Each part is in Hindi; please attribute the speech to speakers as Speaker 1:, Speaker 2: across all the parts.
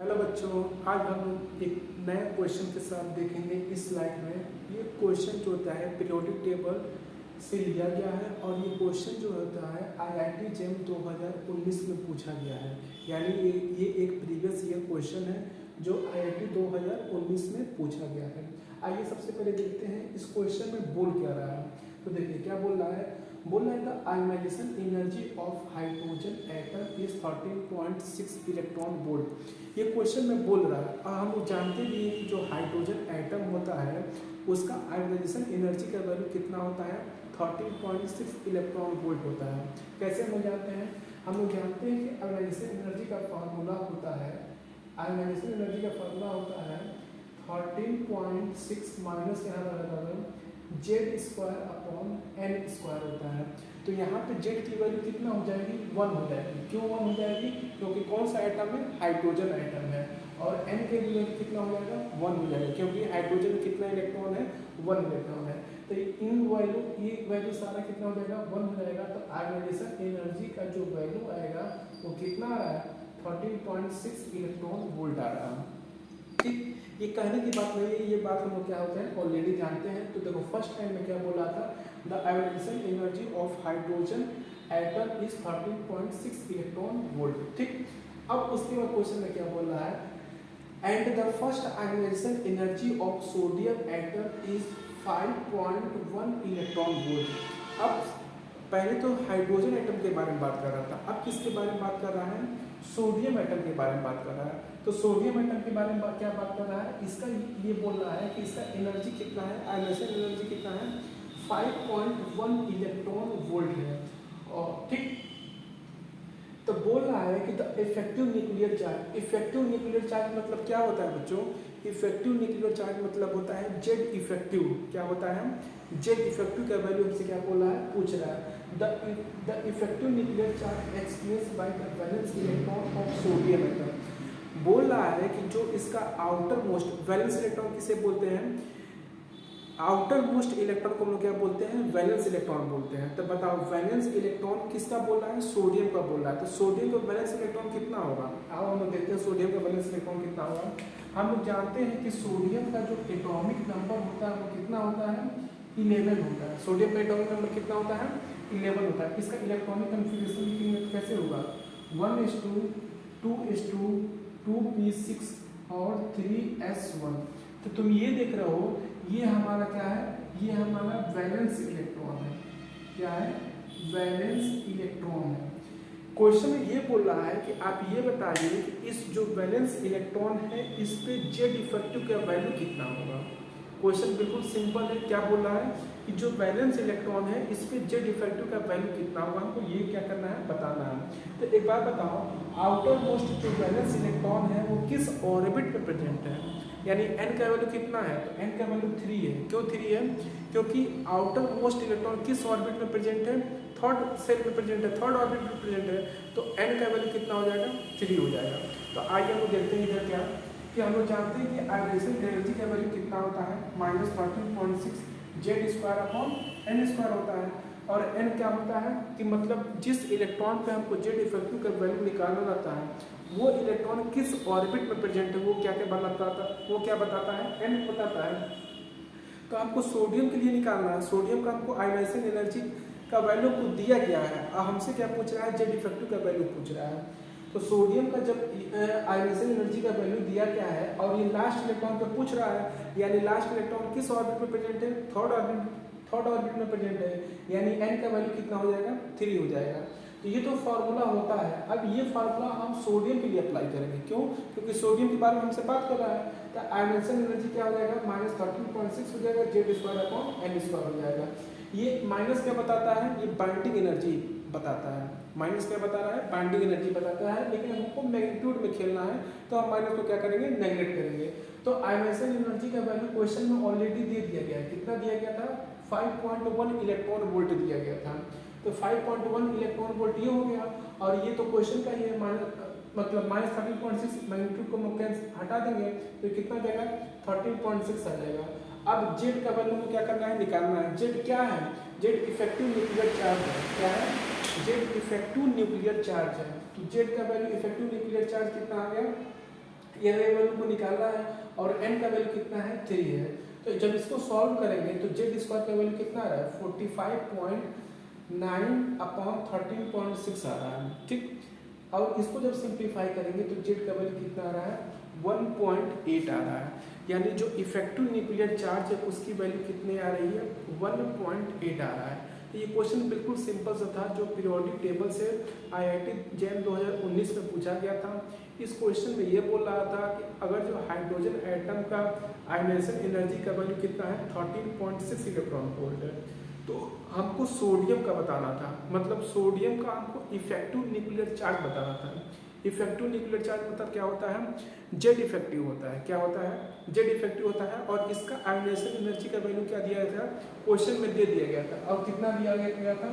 Speaker 1: हेलो बच्चों, आज हम लोग एक नए क्वेश्चन के साथ देखेंगे। इस स्लाइड में ये क्वेश्चन जो होता है पीरियोडिक टेबल से लिया गया है और ये क्वेश्चन जो होता है आईआईटी जेम 2019 में पूछा गया है। यानी ये एक प्रीवियस ईयर क्वेश्चन है जो आईआईटी 2019 में पूछा गया है। आइए सबसे पहले देखते हैं इस क्वेश्चन में बोल क्या रहा है। तो देखिए क्या बोल रहा है। बोल रहा है the ionization energy of hydrogen atom is 13.6 electron volt. ये क्वेश्चन में बोल रहा है। हम लोग जानते भी हैं कि जो हाइड्रोजन एटम होता है उसका आयोनाइजेशन एनर्जी का वैल्यू कितना होता है, 13.6 इलेक्ट्रॉन वोल्ट होता है। कैसे हम लोग जानते हैं? हम लोग जानते हैं कि आयोनाइजेशन एनर्जी का फार्मूला होता है, आयोनाइजेशन एनर्जी का फार्मूला होता है 13.6 माइनस यहाँ लगाकर Z square upon n square होता है। तो यहाँ पे जेड की वैल्यू कितना हो जाएगी, 1 हो जाएगी। क्यों 1 हो जाएगी? क्योंकि कौन सा आइटम है, हाइड्रोजन आइटम है। और एन के लिए कितना हो जाएगा, 1 हो जाएगा, क्योंकि हाइड्रोजन में कितना इलेक्ट्रॉन है, 1 इलेक्ट्रॉन है। तो इन वैल्यू ये वैल्यू सारा कितना हो जाएगा, 1 हो जाएगा। तो आयोनाइजेशन एनर्जी का जो वैल्यू आएगा वो कितना आ रहा है, 13.6 इलेक्ट्रॉन वोल्ट आ रहा है। ठीक, ये कहने की बात नहीं है, ये बात हम लोग क्या होते हैं ऑलरेडी जानते हैं। तो देखो फर्स्ट टाइम में क्या बोला था, the ionization energy of hydrogen atom is 13.6 electron volt. ठीक, अब उसके बाद क्वेश्चन में क्या बोल रहा है, and the first ionization energy of sodium atom is 5.1 electron volt. अब पहले तो हाइड्रोजन एटम के बारे में बात कर रहा था, अब किसके बारे में बात कर रहा है, सोडियम एटम के बारे में बात कर रहा है। तो सोडियम एटम के बारे में क्या बात कर रहा है, इसका ये बोल रहा है कि इसका एनर्जी कितना है, आयोनाइजेशन एनर्जी कितना है, 5.1 इलेक्ट्रॉन वोल्ट है। और ठीक, तो बोल रहा है कि the effective nuclear charge, effective nuclear charge मतलब क्या होता है बच्चों, इफेक्टिव न्यूक्लियर चार्ज मतलब होता है जेड इफेक्टिव। क्या होता है, जेड इफेक्टिव का वैल्यू हमसे क्या बोल रहा है, पूछ रहा है। The effective nuclear charge experience by the valence electron of sodium atom. बोल रहा है कि जो इसका आउटर मोस्ट वैलेंस इलेक्ट्रॉन किसे बोलते हैं, आउटर मोस्ट इलेक्ट्रॉन को हम लोग क्या बोलते हैं, वैलेंस इलेक्ट्रॉन बोलते हैं। तो बताओ वैलेंस इलेक्ट्रॉन किसका बोल रहा है, सोडियम का बोल रहा है। तो सोडियम का वैलेंस इलेक्ट्रॉन कितना होगा, आओ हम लोग देखते हैं सोडियम का वैलेंस इलेक्ट्रॉन कितना होगा। हम लोग जानते हैं कि सोडियम का जो एटॉमिक नंबर होता है वो कितना होता है, 11 होता है। सोडियम का एटॉमिक नंबर कितना होता है, 11 होता है। इसका इलेक्ट्रॉनिक कन्फिग्रेशन कैसे होगा, 1:2, 2:2, 2p6 और 3s1। तो तुम ये देख रहे हो, ये हमारा क्या है, ये हमारा वैलेंस इलेक्ट्रॉन है। क्या है, वैलेंस इलेक्ट्रॉन है। क्वेश्चन में ये बोल रहा है कि आप ये बताइए कि इस जो वैलेंस इलेक्ट्रॉन है इस पे जेड इफेक्टिव का वैल्यू कितना होगा। क्वेश्चन बिल्कुल सिंपल है। क्या बोल रहा है कि जो वैलेंस इलेक्ट्रॉन है इस पे जेड इफेक्टिव का वैल्यू कितना होगा, हमको ये क्या करना है, बताना है। तो एक बात बताओ, आउटर मोस्ट जो वैलेंस इलेक्ट्रॉन है वो किस ऑर्बिट में प्रेजेंट है, यानी n का वैल्यू कितना है, तो n का वैल्यू 3 है। क्यों 3 है, क्योंकि आउटर मोस्ट इलेक्ट्रॉन किस ऑर्बिट में प्रेजेंट है, थर्ड सेल में प्रेजेंट है, थर्ड ऑर्बिट में प्रेजेंट है। तो n का वैल्यू कितना हो जाएगा, 3 हो जाएगा। तो आइए हम लोग देखते हैं इधर क्या कि हम लोग जानते हैं कि आयोनाइजेशन एनर्जी का वैल्यू कितना होता है, -13.6 Z square upon n square होता है। और n क्या होता है कि मतलब जिस इलेक्ट्रॉन पे हमको जेड इफेक्टिव का वैल्यू निकालना रहता है वो इलेक्ट्रॉन किस ऑर्बिट में प्रेजेंट है, वो क्या बताता है, n बताता है। तो आपको सोडियम के लिए निकालना है, सोडियम का हमको आयोनाइजेशन एनर्जी का वैल्यू को दिया गया है। हमसे क्या पूछ रहा है, जेड इफेक्टिव का वैल्यू पूछ रहा है। तो सोडियम का जब आयोनाइजेशन एनर्जी का वैल्यू दिया गया है और ये लास्ट इलेक्ट्रॉन पे पूछ रहा है, यानी लास्ट इलेक्ट्रॉन किस ऑर्बिट में प्रेजेंट है, थर्ड ऑर्बिट में प्रेजेंट है, यानी n का वैल्यू कितना हो जाएगा, 3 हो जाएगा। तो ये तो फार्मूला होता है। अब ये फार्मूला हम सोडियम के लिए अप्लाई करेंगे। क्यों, क्योंकि सोडियम के बारे में हमसे बात कर रहा है। तो आयोनाइजेशन एनर्जी क्या हो जाएगा, -13.6 हो जाएगा, Z square upon n square हो जाएगा। ये माइनस क्या बताता है, ये बाइंडिंग एनर्जी बताता है। माइनस क्या बता रहा है, बाइंडिंग एनर्जी बताता है। लेकिन हमको मैग्नीट्यूड में खेलना है तो हम माइनस को क्या करेंगे, नेगलेक्ट करेंगे। तो आयोनाइजेशन एनर्जी का वैल्यू क्वेश्चन में ऑलरेडी दे दिया गया है। कितना दिया गया था, 5.1 इलेक्ट्रॉन वोल्ट दिया गया था। तो 5.1 इलेक्ट्रॉन वोल्ट ये हो गया। और ये तो क्वेश्चन का ही है, मतलब -13.6 मैग्नीट्यूड को हम हटा देंगे तो कितना जाएगा, 13.6 आ जाएगा। अब जेड का वैल्यू को क्या करना है, निकालना है। जेड क्या है, जेड इफेक्टिव न्यूक्लियर चार्ज है। क्या है, जेड इफेक्टिव न्यूक्लियर चार्ज है। तो जेड का वैल्यू इफेक्टिव न्यूक्लियर चार्ज कितना आ गया, ये वैल्यू को निकालना है और n का वैल्यू कितना है 3 है। तो जब इसको सॉल्व करेंगे तो जेड स्क्वायर का वैल्यू कितना आ रहा है 45.9 अपॉन 13.6 आ रहा है, ठीक। और इसको जब सिंप्लीफाई करेंगे तो जेड का वैल्यू कितना आ रहा है 1.8 आ रहा है, यानी जो इफेक्टिव न्यूक्लियर चार्ज है उसकी वैल्यू कितनी आ रही है 1.8 आ रहा है। तो ये क्वेश्चन बिल्कुल सिंपल सा था जो पीरियोडिक टेबल से IIT JEM 2019 में पूछा गया था। इस क्वेश्चन में ये बोल रहा था कि अगर जो हाइड्रोजन एटम का आयनाइजेशन एनर्जी का वैल्यू कितना है 13.6 इलेक्ट्रॉन वोल्ट है, तो हमको सोडियम का बताना था, मतलब सोडियम का हमको इफेक्टिव न्यूक्लियर चार्ज बताना था। इफेक्टिव न्यूक्लियर चार्ज मतलब क्या होता है जेड इफेक्टिव होता है, क्या होता है जेड इफेक्टिव होता है। और इसका आयनाइजेशन एनर्जी का वैल्यू क्या दिया गया था क्वेश्चन में दे दिया गया था, और कितना दिया गया था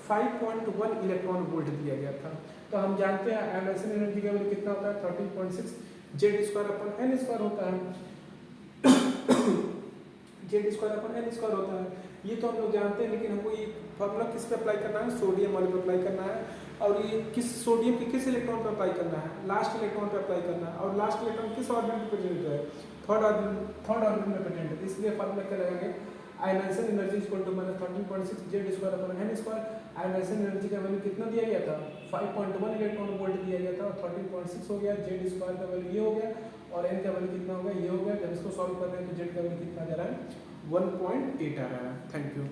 Speaker 1: 5.1 इलेक्ट्रॉन वोल्ट दिया गया था। तो हम जानते हैं आयनाइजेशन एनर्जी का वैल्यू कितना होता है 13.6 Z square upon n square होता है Z square upon n square होता है, ये तो हम लोग जानते हैं। लेकिन हमको ये फॉर्मूला किस पे अप्लाई करना है सोडियम वाले पे अप्लाई करना है, और ये किस सोडियम के किस इलेक्ट्रॉन पे अप्लाई करना है लास्ट इलेक्ट्रॉन पे अप्लाई करना है, और लास्ट इलेक्ट्रॉन किस ऑर्बिटल पे प्रेजेंट है थर्ड ऑर्बिटल में प्रेजेंट है। इसलिए फॉर्मूला क्या लगाएंगे ionization energy equal to -13.6 Z square upon n square. Ionization energy का वैल्यू कितना दिया गया था 5.1 इलेक्ट्रॉन वोल्ट दिया गया था, और 13.6 हो गया, जेड स्क्वायर का वैल्यू ये हो गया और एन का वैल्यू कितना हो गया ये हो गया। जब इसको सॉल्व कर रहे हैं तो जेड का वैल्यू कितना आ रहा है 1.8 आ रहा है। Thank you.